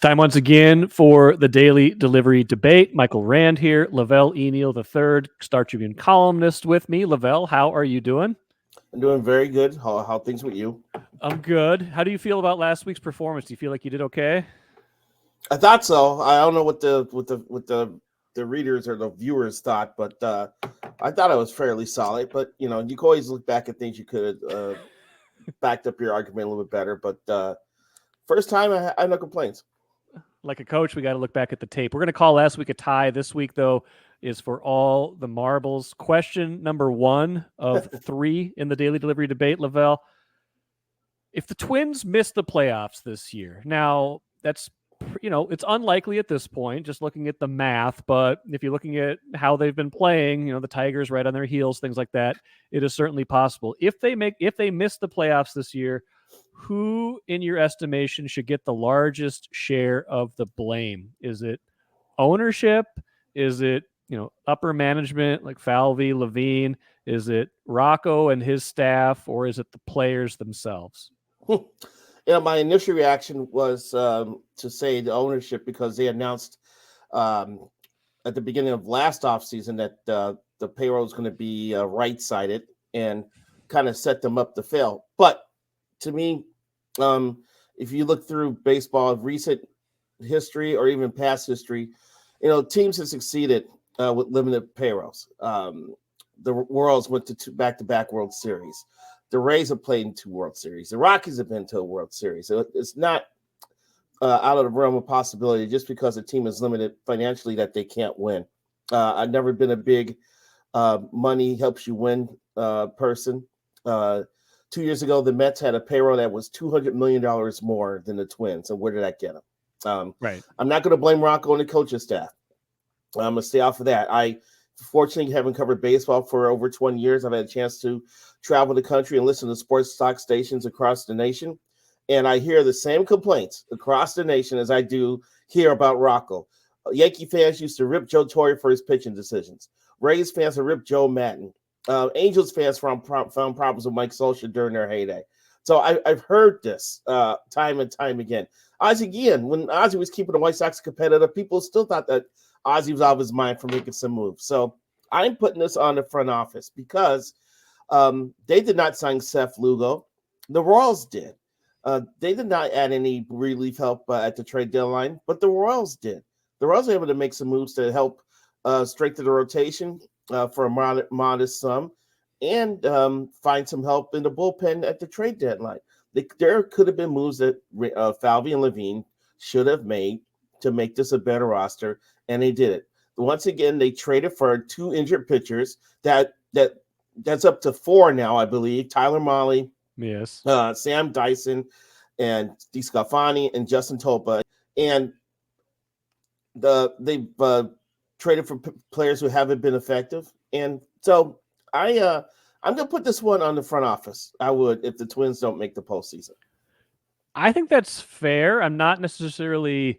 Time once again for the daily delivery debate. Michael Rand here, Velle Neal III, Star Tribune columnist with me. Velle, how are you doing? I'm doing very good. How things with you? I'm good. How do you feel about last week's performance? Do you feel like you did okay? I thought so. I don't know what the readers or the viewers thought, but I thought I was fairly solid. But you can always look back at things you could have backed up your argument a little bit better. But first time, I have no complaints. Like a coach, we got to look back at the tape. We're going to call last week a tie. This week, though, is for all the marbles. Question number 1 of 3 in the daily delivery debate, Velle. If the Twins miss the playoffs this year, now that's, it's unlikely at this point, just looking at the math. But if you're looking at how they've been playing, the Tigers right on their heels, things like that, it is certainly possible. If they miss the playoffs this year, who, in your estimation, should get the largest share of the blame? Is it ownership? Is it, upper management like Falvey, Levine? Is it Rocco and his staff, or is it the players themselves? My initial reaction was to say the ownership, because they announced at the beginning of last offseason that the payroll is going to be right-sided and kind of set them up to fail. But to me, if you look through baseball recent history or even past history, teams have succeeded with limited payrolls. The Royals went to back-to-back World Series. The Rays have played in 2 World Series. The Rockies have been to a World Series. So it's not out of the realm of possibility just because a team is limited financially that they can't win. I've never been a big money helps you win person. 2 years ago, the Mets had a payroll that was $200 million more than the Twins. And where did that get them? Right. I'm not going to blame Rocco and the coaching staff. I'm going to stay off of that. I fortunately haven't covered baseball for over 20 years. I've had a chance to travel the country and listen to sports talk stations across the nation. And I hear the same complaints across the nation as I do hear about Rocco. Yankee fans used to rip Joe Torre for his pitching decisions. Rays fans have ripped Joe Madden. Angels fans found problems with Mike Solskjaer during their heyday. So I've heard this time and time again. When Ozzie was keeping the White Sox competitive, people still thought that Ozzie was out of his mind for making some moves. So I'm putting this on the front office because they did not sign Seth Lugo. The Royals did. They did not add any relief help at the trade deadline, but the Royals did. The Royals were able to make some moves to help strengthen the rotation for a modest sum and find some help in the bullpen at the trade deadline. There could have been moves that Falvey and Levine should have made to make this a better roster, and they did it. Once again, they traded for 2 injured pitchers. That's up to 4 now, I believe. Tyler Mahle, yes, Sam Dyson, and DeSclafani and Justin Topa. And they've traded for players who haven't been effective. And so I'm going to put this one on the front office. I would if the Twins don't make the postseason. I think that's fair. I'm not necessarily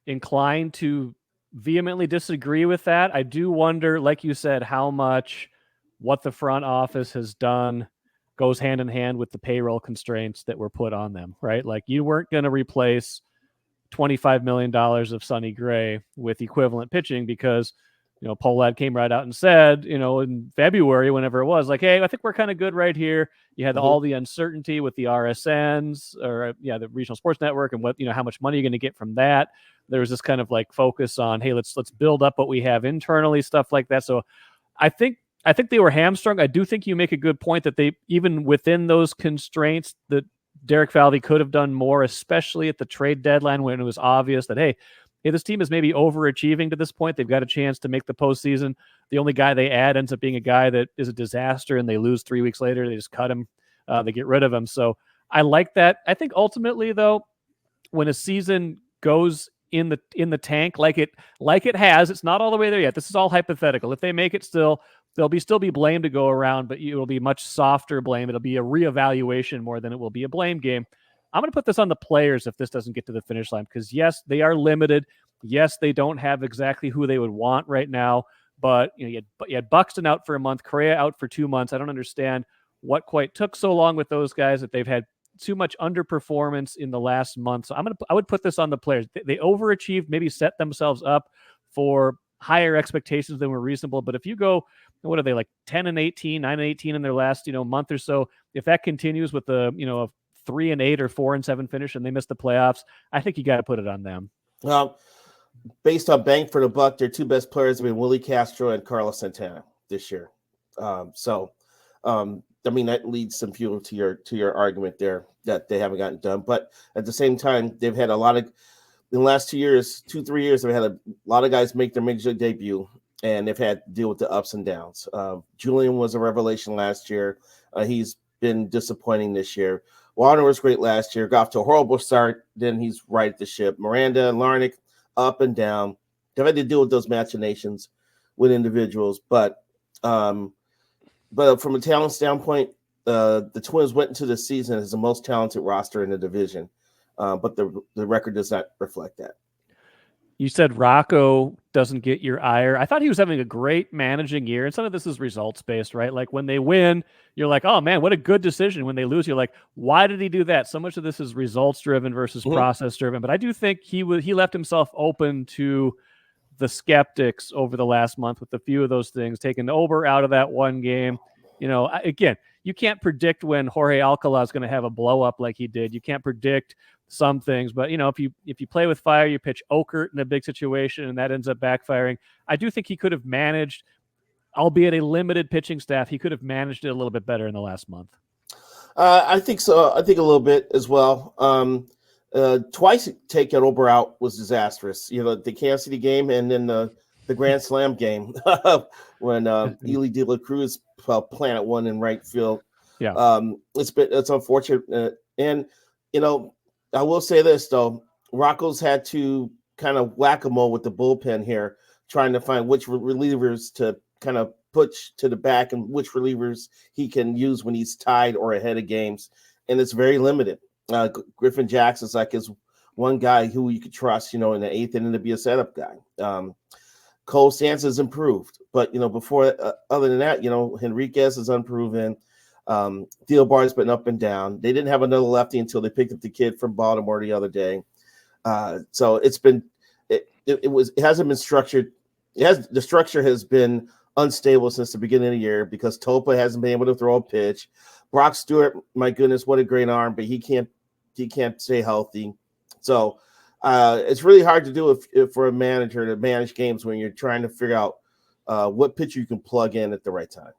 inclined to vehemently disagree with that. I do wonder, like you said, how much what the front office has done goes hand in hand with the payroll constraints that were put on them, right? Like you weren't going to replace $25 million of Sonny Gray with equivalent pitching because, Pohlad came right out and said, in February, whenever it was, like, hey, I think we're kind of good right here. You had all the uncertainty with the RSNs or the regional sports network and what, how much money you're going to get from that. There was this kind of like focus on, hey, let's build up what we have internally, stuff like that. So I think they were hamstrung. I do think you make a good point that they, even within those constraints, that Derek Falvey could have done more, especially at the trade deadline when it was obvious that, hey, this team is maybe overachieving to this point. They've got a chance to make the postseason. The only guy they add ends up being a guy that is a disaster, and they lose 3 weeks later. They just cut him. They get rid of him. So I like that. I think ultimately, though, when a season goes in the tank like it has, it's not all the way there yet. This is all hypothetical. If they make it still be blame to go around, but it'll be much softer blame. It'll be a reevaluation more than it will be a blame game. I'm going to put this on the players if this doesn't get to the finish line because, yes, they are limited. Yes, they don't have exactly who they would want right now. But you had Buxton out for a month, Correa out for 2 months. I don't understand what quite took so long with those guys that they've had too much underperformance in the last month. So I would put this on the players. They overachieved, maybe set themselves up for higher expectations than were reasonable. But if you go, what are they, like 10-18, 9-18 in their last, month or so? If that continues with a 3-8 or 4-7 finish and they miss the playoffs, I think you got to put it on them. Based on bang for the buck, their two best players have been Willie Castro and Carlos Santana this year. That leads some fuel to your argument there that they haven't gotten done. But at the same time, they've had a lot of, in the last 2 years, 2-3 years, they've had a lot of guys make their major league debut, and they've had to deal with the ups and downs. Julian was a revelation last year. He's been disappointing this year. Warner was great last year, got off to a horrible start. Then he's right at the ship. Miranda and Larnick, up and down. They've had to deal with those machinations with individuals. But from a talent standpoint, the Twins went into the season as the most talented roster in the division. But the record does not reflect that. You said Rocco doesn't get your ire. I thought he was having a great managing year, and some of this is results-based, right? Like when they win, you're like, oh, man, what a good decision. When they lose, you're like, why did he do that? So much of this is results-driven versus process-driven. But I do think he left himself open to the skeptics over the last month with a few of those things, taking Ober out of that one game. Again, you can't predict when Jorge Alcala is going to have a blow-up like he did. You can't predict some things, but if you play with fire, you pitch Okert in a big situation and that ends up backfiring. I do think he could have managed, albeit a limited pitching staff, he could have managed it a little bit better in the last month. I think so. I think a little bit as well. Twice taking Ober out was disastrous. The Kansas City game and then the Grand Slam game when Ely De La Cruz planted one in right field. Yeah, it's unfortunate, and I will say this, though. Rocco's had to kind of whack-a-mole with the bullpen here, trying to find which relievers to kind of push to the back and which relievers he can use when he's tied or ahead of games. And it's very limited. Griffin Jackson's like his one guy who you could trust, in the eighth inning to be a setup guy. Cole Stanton's improved. But, before other than that, Henriquez is unproven. Thielbar's been up and down. They didn't have another lefty until they picked up the kid from Baltimore the other day. So it hasn't been structured. The structure has been unstable since the beginning of the year because Topa hasn't been able to throw a pitch. Brock Stewart, my goodness, what a great arm, but he can't stay healthy. So it's really hard to do if for a manager to manage games when you're trying to figure out what pitcher you can plug in at the right time.